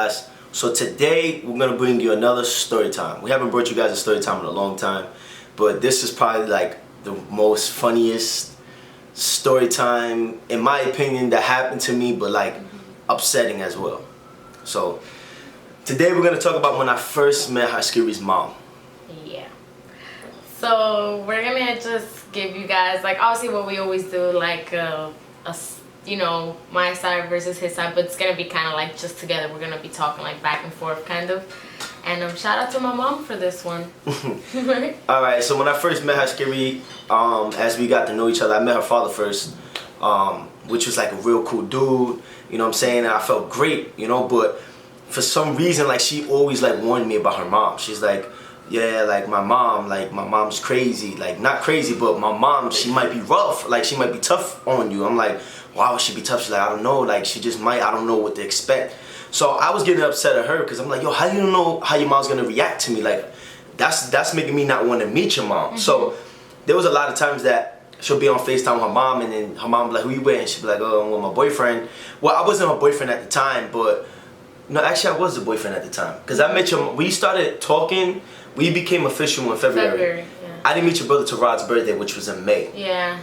guys. So today we're gonna bring you another story time. We haven't brought you guys a story time in a long time, but this is probably like the most funniest story time in my opinion that happened to me, but like upsetting as well. So today we're gonna talk about when I first met Haskiri's mom. Yeah. So we're gonna just give you guys like obviously what we always do, like you know, my side versus his side, but it's gonna be kind of like just together. We're gonna be talking like back and forth kind of. And shout out to my mom for this one. Alright, so when I first met Haskiri, as we got to know each other, I met her father first, which was like a real cool dude, you know what I'm saying, and I felt great, you know, but for some reason, like, she always like warned me about her mom. She's like, yeah, like my mom's crazy, like not crazy, but my mom, she might be rough, like she might be tough on you. I'm like, why would she be tough? She's like, I don't know, like she just might, I don't know what to expect. So I was getting upset at her because I'm like, yo, how do you know how your mom's gonna react to me? Like, that's making me not want to meet your mom. So there was a lot of times that she'll be on FaceTime with her mom, and then her mom be like, who you with? And she'll be like, oh, I'm with my boyfriend. Well, I wasn't her boyfriend at the time, but no, actually I was the boyfriend at the time. Because I met your, we started talking, we became official in February. Yeah. I didn't meet your brother till Rod's birthday, which was in May. Yeah.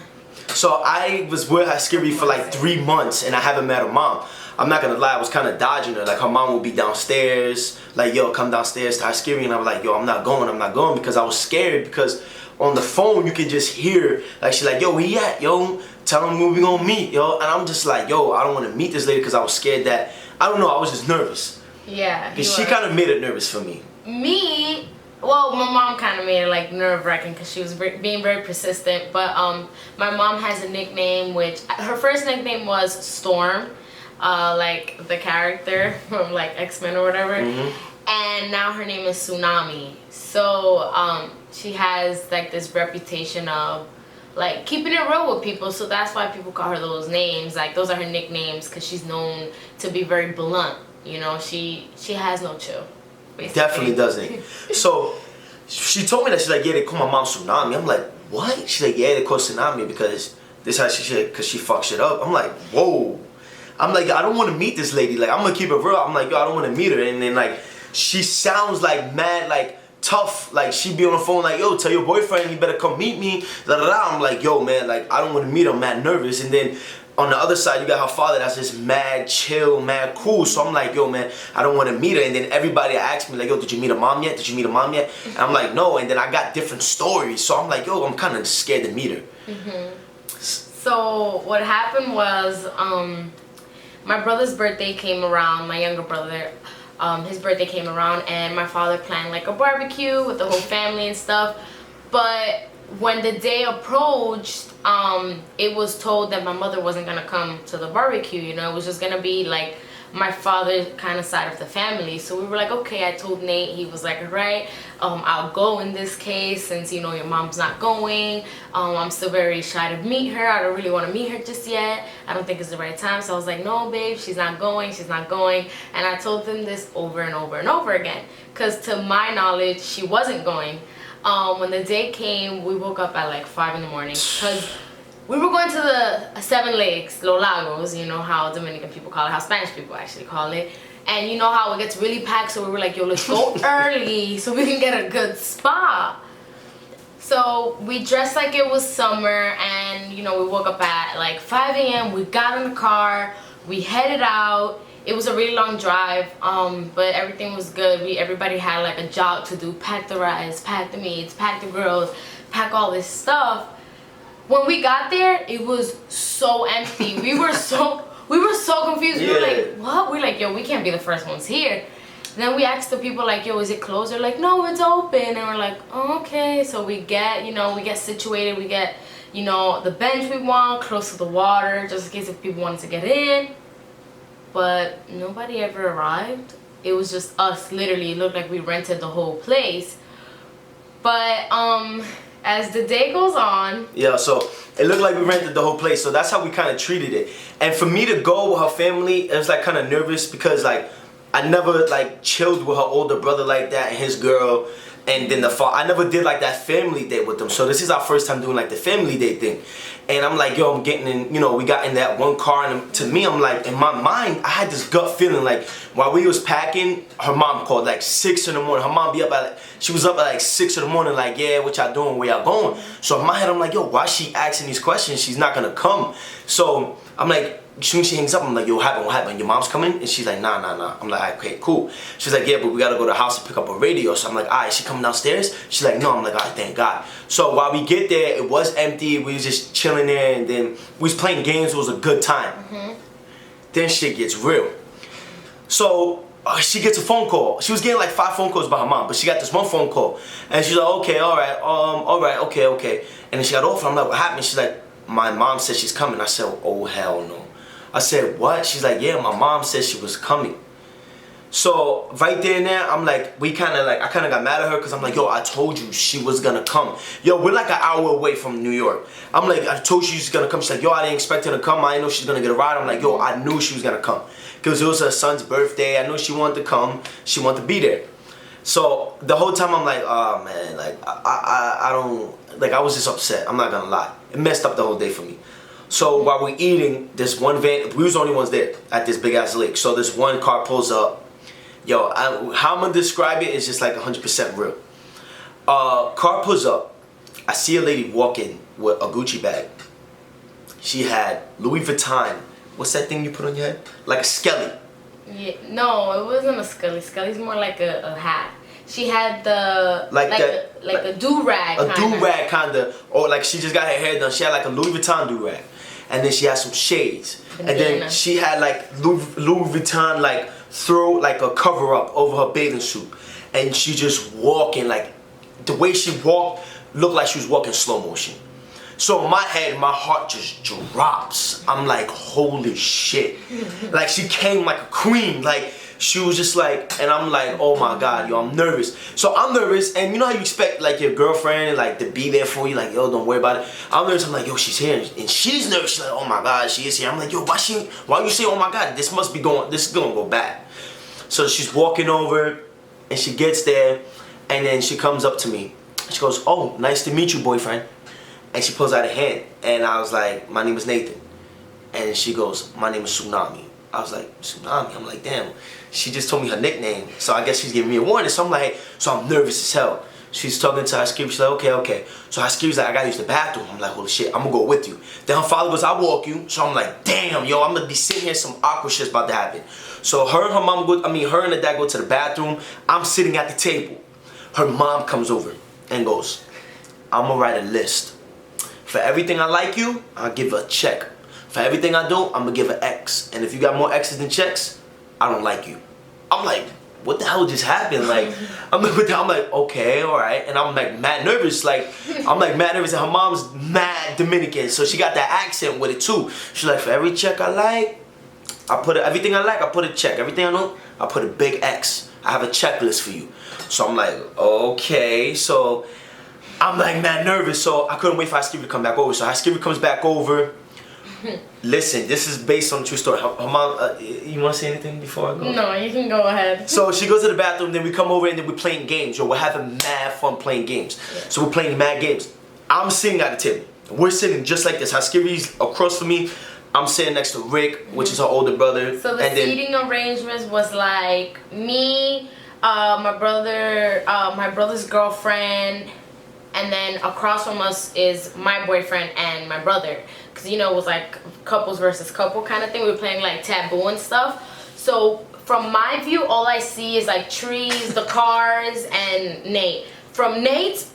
So I was with Haskiri for like 3 months and I haven't met her mom. I'm not gonna lie, I was kind of dodging her. Like her mom would be downstairs, like, yo, come downstairs to Haskiri, and I was like, yo, I'm not going because I was scared, because on the phone you could just hear, like, she's like, yo, where he at, yo, tell him where we gonna meet, yo, and I'm just like, yo, I don't want to meet this lady because I was scared that, I don't know, I was just nervous. Yeah. Because she kind of made it nervous for me. Me, well, my mom kind of made it like nerve-wracking because she was being very persistent. But my mom has a nickname, which her first nickname was Storm, like the character from like X-Men or whatever. And now her name is Tsunami. So she has like this reputation of like keeping it real with people. So that's why people call her those names. Like those are her nicknames because she's known to be very blunt. You know, she has no chill. Basically. Definitely doesn't. So she told me that, she's like, yeah, they call my mom Tsunami. I'm like, what? She's like, yeah, they call Tsunami because this how she because she fucks shit up. I'm like, whoa. I'm like, I don't want to meet this lady. Like, I'm gonna keep it real. I'm like, yo, I don't want to meet her. And then like, she sounds like mad, like tough. Like she be on the phone like, yo, tell your boyfriend he better come meet me. Da da da. I'm like, yo, man, like I don't want to meet her. I'm mad nervous. And then on the other side, you got her father that's just mad chill, mad cool. So I'm like, yo, man, I don't want to meet her. And then everybody asked me like, yo, did you meet her mom yet? Did you meet her mom yet? And I'm like, no. And then I got different stories. So I'm like, yo, I'm kind of scared to meet her. So what happened was, my brother's birthday came around, my younger brother, his birthday came around, and my father planned like a barbecue with the whole family and stuff. But when the day approached, it was told that my mother wasn't gonna come to the barbecue. You know, it was just gonna be like my father's kind of side of the family. So we were like, okay. I told Nate, he was like, all right, I'll go in this case since, you know, your mom's not going. I'm still very shy to meet her. I don't really want to meet her just yet. I don't think it's the right time. So I was like, no, babe, she's not going. She's not going. And I told them this over and over and over again, because to my knowledge, she wasn't going. When the day came, we woke up at like 5 in the morning because we were going to the Seven Lakes, Los Lagos, you know how Dominican people call it, how Spanish people actually call it. And you know how it gets really packed, so we were like, yo, let's go early so we can get a good spot. So we dressed like it was summer, and you know, we woke up at like 5 a.m. We got in the car, we headed out. It was a really long drive, but everything was good. Everybody had like a job to do, pack the rice, pack the meats, pack the grills, pack all this stuff. When we got there, it was so empty. We were so confused. We were like, what? We're like, yo, we can't be the first ones here. And then we asked the people like, yo, is it closed? They're like, no, it's open. And we're like, oh, okay. So we get, you know, we get situated. We get, you know, the bench we want close to the water, just in case if people wanted to get in. But nobody ever arrived. It was just us, literally. It looked like we rented the whole place. But as the day goes on, yeah, so it looked like we rented the whole place, so that's how we kind of treated it. And for me to go with her family, it was like kind of nervous because like I never like chilled with her older brother like that and his girl. And then I never did like that family day with them. So this is our first time doing like the family day thing. And I'm like, yo, I'm getting in, we got in that one car, and to me, I'm like, in my mind, I had this gut feeling like while we was packing, her mom called like 6 in the morning. Her mom she was up at like 6 in the morning, like, yeah, what y'all doing, where y'all going? So in my head, I'm like, yo, why is she asking these questions? She's not gonna come. So I'm like, as soon as she hangs up, I'm like, yo, what happened? Your mom's coming? And she's like, nah. I'm like, okay, cool. She's like, yeah, but we gotta go to the house to pick up a radio. So I'm like, all right, she coming downstairs? She's like, no. I'm like, all right, thank God. So while we get there, it was empty. We was just chilling there, and then we was playing games. It was a good time. Then shit gets real. So she gets a phone call. She was getting like 5 phone calls by her mom, but she got this one phone call. And she's like, okay, all right, okay. And then she got off, and I'm like, what happened? She's like, my mom said she's coming. I said, oh, hell no. I said, what? She's like, yeah, my mom said she was coming. So right there and there, I'm like, I kind of got mad at her because I'm like, yo, I told you she was gonna come. Yo, we're like an hour away from New York. I'm like, I told you she was gonna come. She's like, yo, I didn't expect her to come. I didn't know she's gonna get a ride. I'm like, yo, I knew she was gonna come because it was her son's birthday. I knew she wanted to come. She wanted to be there. So the whole time I'm like, oh man, like I don't, like I was just upset. I'm not gonna lie. It messed up the whole day for me. So while we're eating, this one van, we was the only ones there at this big ass lake. So this one car pulls up. Yo, how I'm gonna describe it is just like 100% real. Car pulls up. I see a lady walking with a Gucci bag. She had Louis Vuitton. What's that thing you put on your head? Like a skelly. Yeah, no, it wasn't a skelly. Skelly's more like a hat. She had the like a do-rag. A do-rag kinda, or like she just got her hair done. She had like a Louis Vuitton do-rag, and then she had some shades, and then she had like Louis Vuitton like throw like a cover up over her bathing suit, and she just walking like the way she walked looked like she was walking slow motion. So in my head, my heart just drops. I'm like, holy shit. Like she came like a queen. Like she was just like, and I'm like, oh my God, yo, I'm nervous. So I'm nervous, and you know how you expect like your girlfriend like to be there for you, like, yo, don't worry about it. I'm nervous. I'm like, yo, she's here, and she's nervous. She's like, oh my God, she is here. I'm like, yo, why you say, oh my God, this is gonna go bad. So she's walking over, and she gets there, and then she comes up to me. She goes, oh, nice to meet you, boyfriend. And she pulls out a hand, and I was like, my name is Nathan. And she goes, my name is Tsunami. I was like, Tsunami? I'm like, damn. She just told me her nickname, so I guess she's giving me a warning. So I'm like, so I'm nervous as hell. She's talking to Haskiri. She's like, okay. So Haskiri's like, I gotta use the bathroom. I'm like, holy shit, I'm gonna go with you. Then her father goes, I'll walk you. So I'm like, damn, yo, I'm gonna be sitting here, some awkward shit's about to happen. So her and the dad go to the bathroom. I'm sitting at the table. Her mom comes over and goes, I'm gonna write a list. For everything I like you, I'll give her a check. For everything I do, I'm gonna give her X. And if you got more X's than checks, I don't like you. I'm like, what the hell just happened? Like, I'm like, okay, all right. And I'm like mad nervous. And her mom's mad Dominican, so she got that accent with it too. She's like, for every check I like, everything I like, I put a check. Everything I know, I put a big X. I have a checklist for you. So I'm like, okay. So I'm like mad nervous, so I couldn't wait for Haskiri to come back over. So Haskiri comes back over. Listen, this is based on a true story. Her mom, you want to say anything before I go? No, you can go ahead. So she goes to the bathroom, then we come over and then we're playing games. Yo, we're having mad fun playing games. Yeah. So we're playing mad games. I'm sitting at the table. We're sitting just like this. Haskiri's across from me. I'm sitting next to Rick, which is her older brother. So the seating arrangements was like me, my brother's girlfriend, and then across from us is my boyfriend and my brother. Because, you know, it was like couples versus couple kind of thing. We were playing like taboo and stuff. So from my view, all I see is like trees, the cars, and Nate. From Nate's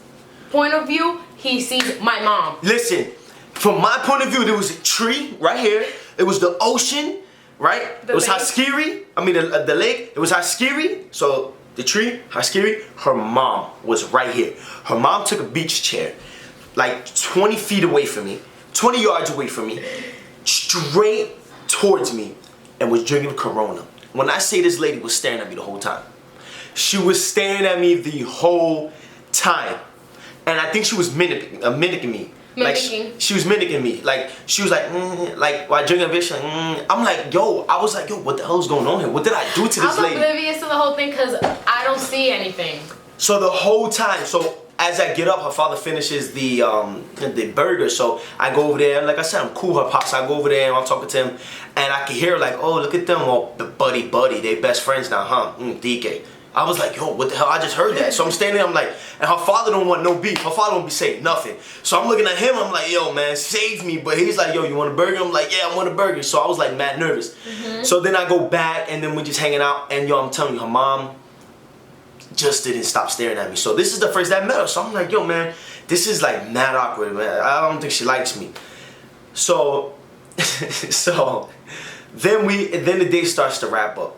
point of view, he sees my mom. Listen, from my point of view, there was a tree right here. It was the ocean, right? It was Haskiri. I mean, the lake. It was Haskiri. So the tree, Haskiri, her mom was right here. Her mom took a beach chair like 20 feet away from me, 20 yards away from me, straight towards me, and was drinking Corona. When I say this lady was staring at me the whole time, she was staring at me the whole time. And I think she was mimicking me. Like she was mimicking me. Like she was like, like while drinking a bitch, like, I'm like, yo, I was like, yo, what the hell's going on here? What did I do to this lady? I'm oblivious to the whole thing because I don't see anything. So the whole time, so as I get up, her father finishes the burger. So I go over there, and like I said, I'm cool. Her pops, I go over there and I'm talking to him, and I can hear like, oh, look at them, oh, buddy, they best friends now, huh? DK. I was like, yo, what the hell? I just heard that. So I'm standing there, I'm like, and her father don't want no beef. Her father don't be saying nothing. So I'm looking at him, I'm like, yo, man, save me. But he's like, yo, you want a burger? I'm like, yeah, I want a burger. So I was like mad nervous. So then I go back, and then we're just hanging out, and yo, I'm telling you, her mom just didn't stop staring at me. So this is the first that I met her. So I'm like, yo, man, this is like mad awkward, man. I don't think she likes me. So, then the day starts to wrap up.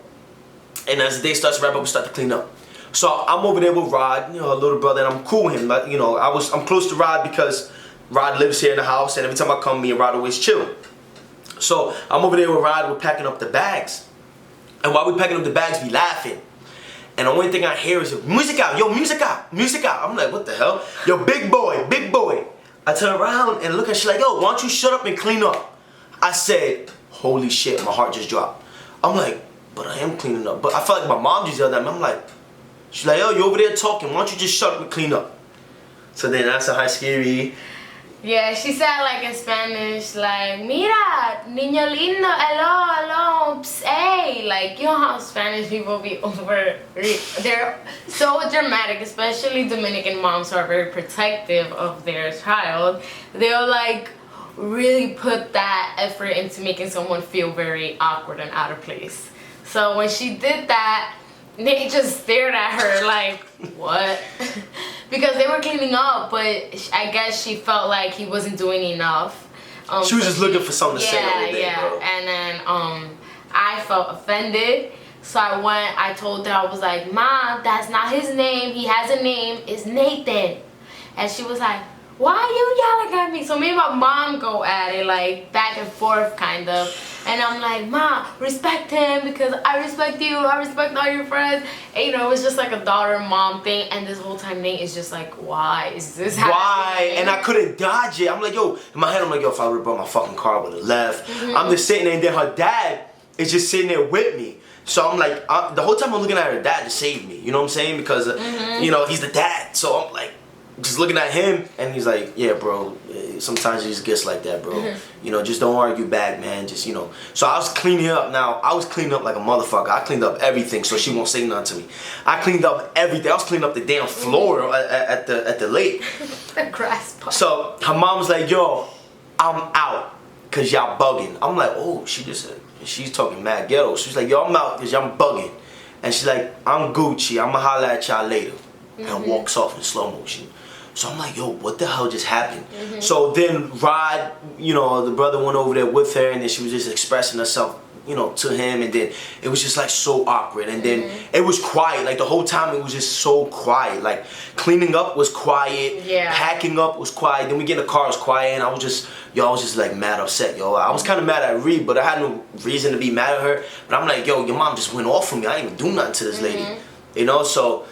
And as the day starts to wrap up, we start to clean up. So I'm over there with Rod, you know, a little brother, and I'm cool with him. Like, you know, I'm close to Rod because Rod lives here in the house, and every time I come, me and Rod always chill. So I'm over there with Rod, we're packing up the bags. And while we're packing up the bags, we laughing. And the only thing I hear is, music out, yo, music out, music out. I'm like, what the hell? Yo, big boy, big boy. I turn around and look at her, she's like, yo, why don't you shut up and clean up? I said, holy shit, my heart just dropped. I'm like, but I am cleaning up. But I felt like my mom just yelled at me. I'm like, she's like, yo, you over there talking, why don't you just shut up and clean up? So then that's a Haskiri. Yeah, she said like in Spanish, like, mira, niño lindo, hello, pss, hey. Like, you know how Spanish people be they're so dramatic, especially Dominican moms who are very protective of their child. They'll like really put that effort into making someone feel very awkward and out of place. So when she did that, they just stared at her like, what? Because they were cleaning up, but I guess she felt like he wasn't doing enough. She was just looking for something to say all day, bro. And then I felt offended. So I told her, I was like, Mom, that's not his name. He has a name. It's Nathan. And she was like, why are you yelling at me? So me and my mom go at it, like back and forth kind of. And I'm like, Mom, respect him because I respect you. I respect all your friends. And, you know, it was just like a daughter-mom thing. And this whole time Nate is just like, why is this happening? Why? And I couldn't dodge it. I'm like, yo, in my head, I'm like, yo, if I would have brought my fucking car, I would have left. I'm just sitting there, and then her dad is just sitting there with me. So I'm like, the whole time I'm looking at her dad to save me. You know what I'm saying? Because, you know, he's the dad. So I'm like, just looking at him, and he's like, yeah, bro, sometimes it just gets like that, bro. You know, just don't argue back, man. Just, you know. So I was cleaning up. Now, I was cleaning up like a motherfucker. I cleaned up everything so she won't say nothing to me. I cleaned up everything. I was cleaning up the damn floor at the lake. The grass pot. So her mom was like, yo, I'm out because y'all bugging. I'm like, oh, she's talking mad ghetto. She's like, yo, I'm out because y'all bugging. And she's like, I'm Gucci. I'm going to holler at y'all later. And walks off in slow motion. So I'm like, yo, what the hell just happened? So then Rod, you know, the brother went over there with her, and then she was just expressing herself, you know, to him, and then it was just like so awkward, and then it was quiet, like the whole time it was just so quiet, like cleaning up was quiet, packing up was quiet, then we get in the car, it was quiet, and I was just like mad upset, yo. I was kind of mad at Reed, but I had no reason to be mad at her, but I'm like, yo, your mom just went off on me, I didn't even do nothing to this lady, you know, so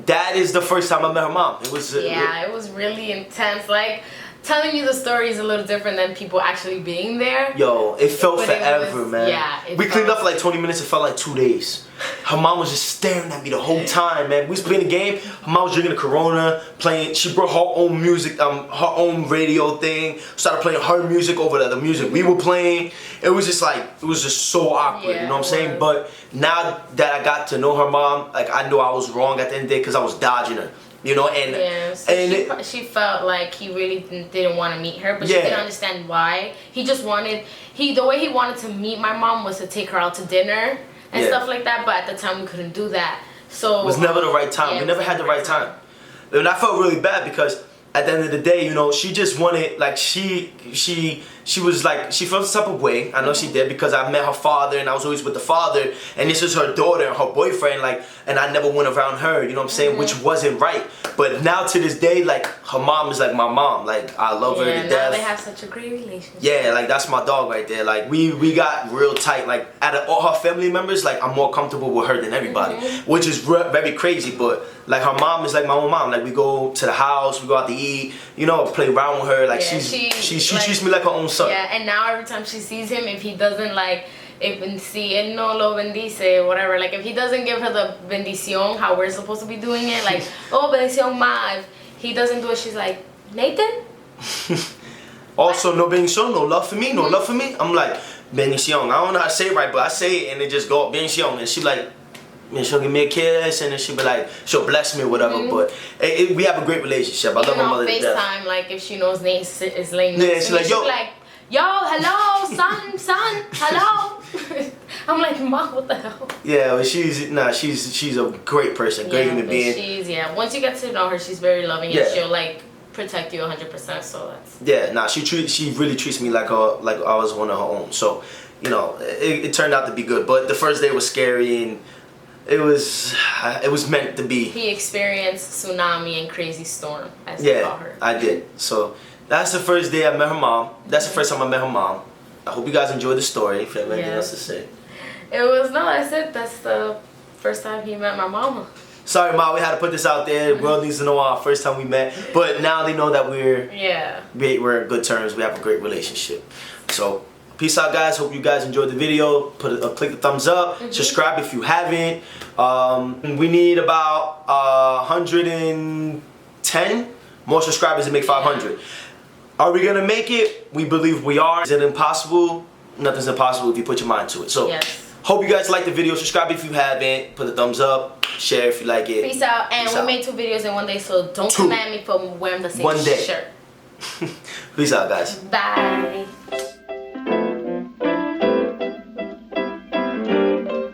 that is the first time I met her mom. It was it was really intense. Like, telling you the story is a little different than people actually being there. Yo, it felt forever, man. Yeah. We cleaned up for like 20 minutes. It felt like 2 days. Her mom was just staring at me the whole time, man. We was playing the game. Her mom was drinking a Corona, playing. She brought her own music, her own radio thing. Started playing her music over the music we were playing. It was just like, it was just so awkward. You know what I'm saying? But now that I got to know her mom, like I knew I was wrong at the end of the day because I was dodging her. You know, and so she felt like he really didn't want to meet her, but she didn't understand why. He just wanted the way he wanted to meet my mom was to take her out to dinner and stuff like that. But at the time we couldn't do that, so it was never the right time. We never had the right time, and I felt really bad because at the end of the day, you know, she just wanted, like, she was like, she felt some type of way. I know she did because I met her father and I was always with the father, and this is her daughter and her boyfriend, like, and I never went around her, you know what I'm saying, which wasn't right. But now to this day, like, her mom is like my mom. Like, I love her to death. Now they have such a great relationship. Yeah, like, that's my dog right there. Like, we got real tight. Like, out of all her family members, like, I'm more comfortable with her than everybody, which is very crazy. But like, her mom is like my own mom. Like, we go to the house, we go out to eat, you know, play around with her. Like, she treats me like her own son. Yeah, and now every time she sees him, if si él no lo bendice, whatever. Like, if he doesn't give her the bendición, how we're supposed to be doing it, like, oh, bendición ma. If he doesn't do it, she's like, Nathan? Also, no bendición, no love for me, no love for me. I'm like, bendición. I don't know how to say it right, but I say it and it just go, bendición. And she like, and she'll give me a kiss and then she'll be like, she'll bless me or whatever. But we have a great relationship. I love my mother to death. FaceTime, like, if she knows Nate is laying yeah, she's like, yo. Yo, hello, son, hello. I'm like, Mom, what the hell? Yeah, well, she's a great person, great human being. Once you get to know her, she's very loving and she'll like protect you 100%. So that's she really treats me like I was one of her own. So, you know, it turned out to be good. But the first day was scary and it was meant to be. He experienced tsunami and crazy storm, as they call her. I did. So that's the first day I met her mom. That's the first time I met her mom. I hope you guys enjoyed the story. If you have anything else to say. That's it. That's the first time he met my mama. Sorry, Ma, we had to put this out there. The world needs to know our first time we met. But now they know that we're in good terms. We have a great relationship. So, peace out, guys. Hope you guys enjoyed the video. Click the thumbs up. Subscribe if you haven't. We need about 110 more subscribers to make 500. Are we gonna make it? We believe we are. Is it impossible? Nothing's impossible if you put your mind to it. So, hope you guys like the video. Subscribe if you haven't. Put a thumbs up. Share if you like it. Peace out. And we made 2 videos in one day, so don't come at me for wearing the same shirt. Peace out, guys. Bye.